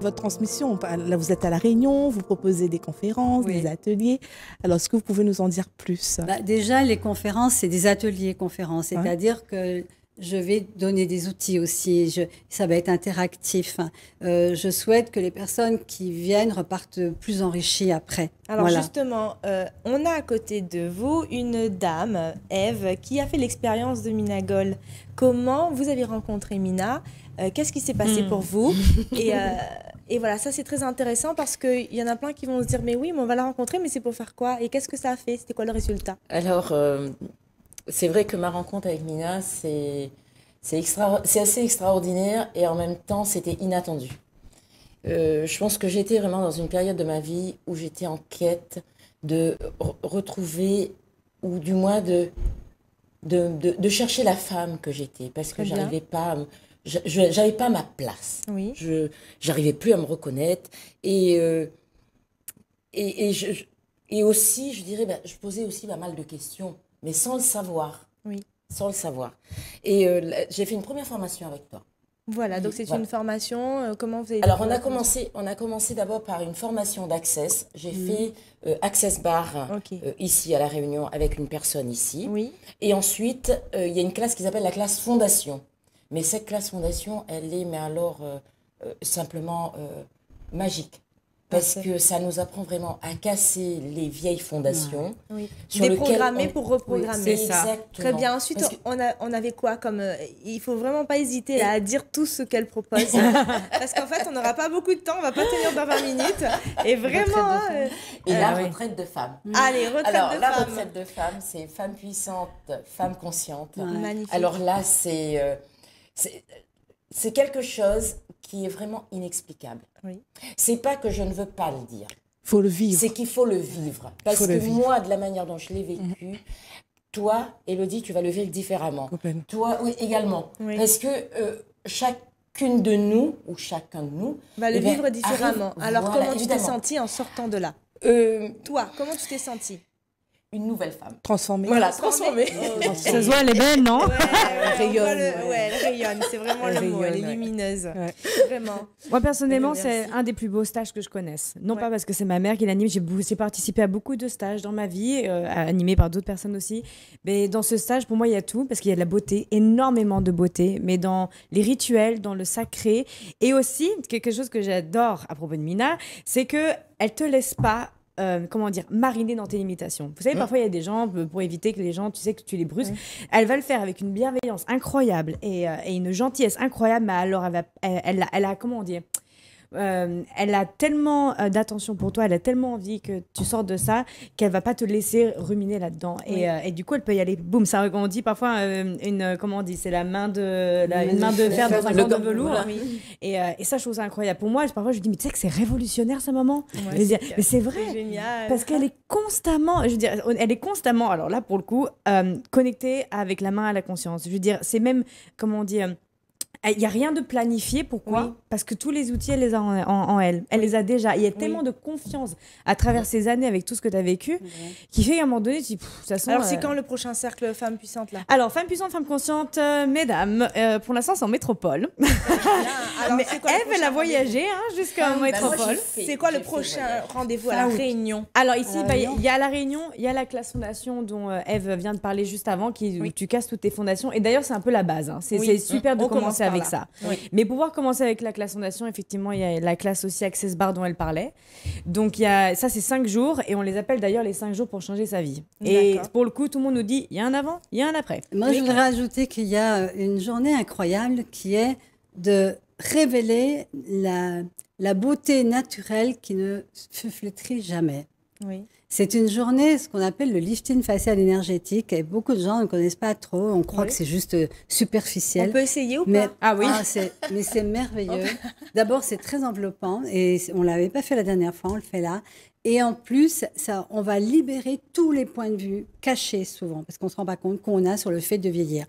Votre transmission, là vous êtes à La Réunion, vous proposez des conférences, Oui. des ateliers. Alors est-ce que vous pouvez nous en dire plus? Déjà, les conférences, c'est des ateliers conférences, Ouais. c'est-à-dire que je vais donner des outils aussi, ça va être interactif. Je souhaite que les personnes qui viennent repartent plus enrichies après. Alors Voilà. justement, on a à côté de vous une dame, Ève, qui a fait l'expérience de Minagol. Comment vous avez rencontré Mina? Qu'est-ce qui s'est passé pour vous? Et voilà, ça c'est très intéressant parce qu'il y en a plein qui vont se dire mais oui, mais on va la rencontrer, mais c'est pour faire quoi? Et qu'est-ce que ça a fait? C'était quoi le résultat? Alors, c'est vrai que ma rencontre avec Mina, c'est assez extraordinaire et en même temps, c'était inattendu. Je pense que j'étais vraiment dans une période de ma vie où j'étais en quête de retrouver, ou du moins de chercher la femme que j'étais, parce que Très bien. j'avais pas ma place. Oui. J'arrivais plus à me reconnaître et aussi, je dirais, je posais aussi pas mal de questions, mais sans le savoir. Oui. Sans le savoir. Et j'ai fait une première formation avec toi. Voilà, donc c'est Voilà. une formation. Comment vous avez Alors, fait on a commencé d'abord par une formation d'Access. J'ai fait Access Bar Ok. ici à La Réunion avec une personne ici. Oui. Et ensuite, il y a une classe qui s'appelle la classe Fondation. Mais cette classe Fondation, elle est, mais alors, simplement magique. Parce Parfait. que ça nous apprend vraiment à casser les vieilles fondations. Oui. sur lesquelles Déprogrammer on- pour reprogrammer. Oui, c'est ça. Très bien. Ensuite, Parce que- on avait quoi comme... il faut vraiment pas hésiter là, à dire tout ce qu'elle propose. Parce qu'en fait, on n'aura pas beaucoup de temps, on va pas tenir dans 20 minutes. Et vraiment... Et la retraite de femme. Allez, retraite Alors, de la femme. retraite de femme, c'est femme puissante, femme consciente. Magnifique. Alors là, c'est quelque chose qui est vraiment inexplicable. Oui. C'est pas que je ne veux pas le dire, Faut le vivre. c'est qu'il faut le vivre. Parce Faut que le vivre. moi, de la manière dont je l'ai vécu, toi, Élodie, tu vas le vivre différemment. Complètement. Toi, oui, également. Oui. Parce que chacune de nous, ou chacun de nous, Va le eh bien, vivre différemment. arrive- Alors, voilà, comment tu t'es évidemment. sentie en sortant de là? Toi, comment tu t'es sentie? Une nouvelle femme. Transformé. Voilà, transformée. Ça se voit, elle est belle, non? Elle rayonne, Ouais, elle rayonne. C'est vraiment Elle le mot. Elle est rayonne, ouais. lumineuse. Ouais. Vraiment. Moi, personnellement, Merci. c'est un des plus beaux stages que je connaisse. Non Ouais. pas parce que c'est ma mère qui l'anime, j'ai participé à beaucoup de stages dans ma vie, animés par d'autres personnes aussi. Mais dans ce stage, pour moi, il y a tout, parce qu'il y a de la beauté, énormément de beauté, mais dans les rituels, dans le sacré. Et aussi, quelque chose que j'adore à propos de Mina, c'est qu'elle ne te laisse pas comment dire, mariner dans tes limitations. Vous savez, parfois, il y a des gens, pour éviter que les gens, tu sais, que tu les brusques, elle va le faire avec une bienveillance incroyable et une gentillesse incroyable, mais alors elle a comment dire, elle a tellement d'attention pour toi, elle a tellement envie que tu sortes de ça qu'elle va pas te laisser ruminer là-dedans. Et du coup, elle peut y aller, boum, ça, on dit parfois comment on dit, c'est la main de fer dans un gant de velours. Voilà. Et ça, je trouve ça incroyable. Pour moi, parfois, je me dis, mais tu sais que c'est révolutionnaire ce moment. Ouais, Je veux dire, c'est mais c'est vrai. C'est génial. Parce qu'elle est constamment, je veux dire, elle est constamment, alors là pour le coup, connectée avec la main à la conscience. Je veux dire, c'est même, comment on dit, il n'y a rien de planifié. Pourquoi? Oui. Parce que tous les outils, elle les a en elle. Elle les a déjà. Il y a tellement de confiance à travers ces années avec tout ce que tu as vécu qui fait qu'à un moment donné, tu dis, ça sent. Alors, c'est quand le prochain cercle Femmes Puissantes là? Alors, femme puissante, femme consciente, mesdames, pour l'instant, c'est en métropole. Alors, Mais c'est quoi le Ève, elle prochain a voyagé jusqu'à moi, métropole. C'est quoi le prochain rendez-vous à la Réunion? Alors ici, À La Réunion. il y a La Réunion, il y a la classe fondation dont Ève vient de parler juste avant, où tu casses toutes tes fondations. Et d'ailleurs, c'est un peu la base. Hein. C'est super de On commence commencer par avec là. ça. Oui. Mais pouvoir commencer avec la classe fondation, effectivement, il y a la classe aussi Access Bar dont elle parlait. Donc ça, c'est 5 jours. Et on les appelle d'ailleurs les 5 jours pour changer sa vie. Et D'accord. pour le coup, tout le monde nous dit, il y a un avant, il y a un après. Moi, je voudrais ajouter qu'il y a une journée incroyable qui est de révéler la beauté naturelle qui ne se flétrit jamais. Oui. C'est une journée, ce qu'on appelle le lifting facial énergétique, et beaucoup de gens ne connaissent pas trop, on croit Oui. que c'est juste superficiel. On peut essayer ou Mais, pas? Ah oui. mais c'est merveilleux. D'abord, c'est très enveloppant, et on ne l'avait pas fait la dernière fois, on le fait là. Et en plus, on va libérer tous les points de vue cachés souvent, parce qu'on ne se rend pas compte qu'on a sur le fait de vieillir.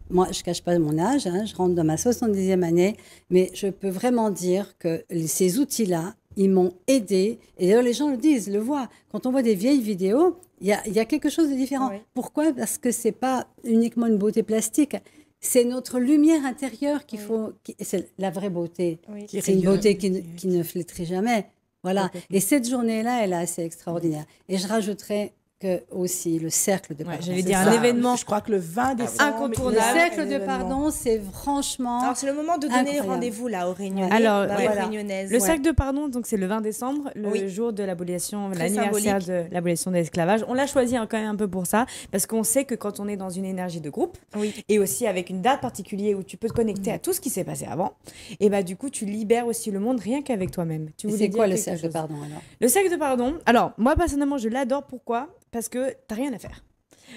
Moi, je ne cache pas mon âge, hein, je rentre dans ma 70e année, mais je peux vraiment dire que ces outils-là, ils m'ont aidé. Et d'ailleurs, les gens le disent, le voient. Quand on voit des vieilles vidéos, il y a quelque chose de différent. Oui. Pourquoi? Parce que ce n'est pas uniquement une beauté plastique. c'est notre lumière intérieure qu'il faut. C'est la vraie beauté. Oui. C'est une beauté qui ne flétrit jamais. Voilà. Complètement. Et cette journée-là, elle est assez extraordinaire. Et je rajouterais que aussi le cercle de pardon. j'allais C'est dire ça. un événement Je crois que le 20 décembre. incontournable. Le il y a cercle un de événement. pardon, c'est franchement. Alors, c'est le moment de donner les Incroyable. rendez-vous là aux Réunionnais. Alors, bah, ouais. aux Réunionnaises. Le cercle de pardon, donc c'est le 20 décembre, le Oui. jour de l'abolition, Très l'anniversaire symbolique. de l'abolition de l'esclavage. On l'a choisi quand même un peu pour ça, parce qu'on sait que quand on est dans une énergie de groupe, Oui. et aussi avec une date particulière où tu peux te connecter à tout ce qui s'est passé avant, et bah du coup tu libères aussi le monde rien qu'avec toi-même. Tu Et voulais c'est dire quoi le quelque cercle de chose pardon alors? Le cercle de pardon, alors moi personnellement je l'adore, pourquoi? Parce que t'as rien à faire.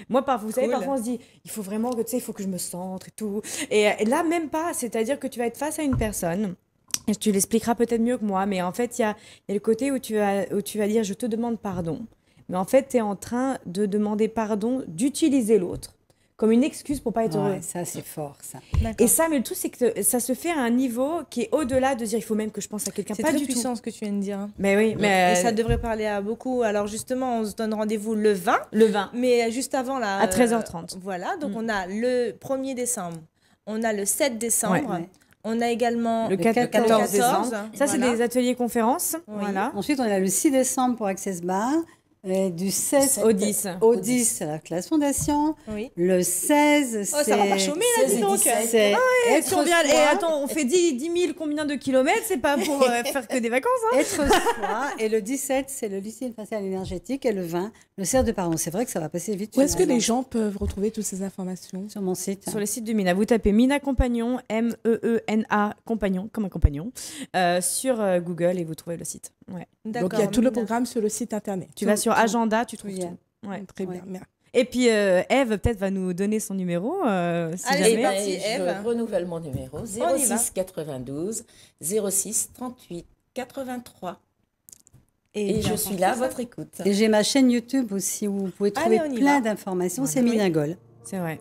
Moi, vous savez, Cool. parfois on se dit, il faut vraiment que, tu sais, il faut que je me centre et tout. Et là, même pas, c'est-à-dire que tu vas être face à une personne, et tu l'expliqueras peut-être mieux que moi, mais en fait, il y a le côté où tu vas dire, je te demande pardon. Mais en fait, tu es en train de demander pardon, d'utiliser l'autre comme une excuse pour pas être heureux. Ouais, ça, c'est fort, ça. Et ça, mais le tout, c'est que ça se fait à un niveau qui est au-delà de dire, il faut même que je pense à quelqu'un. C'est Pas très du puissant ce que tu viens de dire. Hein. Mais oui, Et mais ça devrait parler à beaucoup. Alors justement, on se donne rendez-vous le 20, le 20. mais juste avant là. À 13h30. Voilà, donc on a le 1er décembre, on a le 7 décembre, Ouais. on a également Le le 14 décembre. Ça, c'est voilà. des ateliers conférences. Oui. Voilà. Ensuite, on a le 6 décembre pour Access Bar. Et du 16 Au 10. au 10, c'est la classe fondation. Oui. Le 16, Oh, ça va pas chômer là, 16 dis et donc. 17. c'est être Si on vient, et soi, attends, on fait 10 000 combien de kilomètres? C'est pas pour faire que des vacances. Hein. être soi. Et le 17, c'est le lycée facial énergétique. Et le 20, le cercle de pardon. C'est vrai que ça va passer vite. Où est-ce que finalement. les gens peuvent retrouver toutes ces informations? Sur mon site. Sur le site de Mina, vous tapez Mina Compagnon, Meena Compagnon, comme un compagnon, sur Google et vous trouvez le site. Ouais. Donc il y a tout le Mina. programme sur le site internet. Tu vas sur Agenda, tu trouves Oui, tout. Ouais. Très Ouais. bien. Merci. Et puis Eve peut-être va nous donner son numéro. Si Allez, Eh jamais. c'est parti, ben, Ève. je renouvelle mon numéro On y va. 06 92 06 38 83. Et bien je suis là à votre écoute. Et j'ai ma chaîne YouTube aussi où vous pouvez trouver Allez, on y plein va. d'informations. Voilà. C'est Mina Gol. C'est vrai.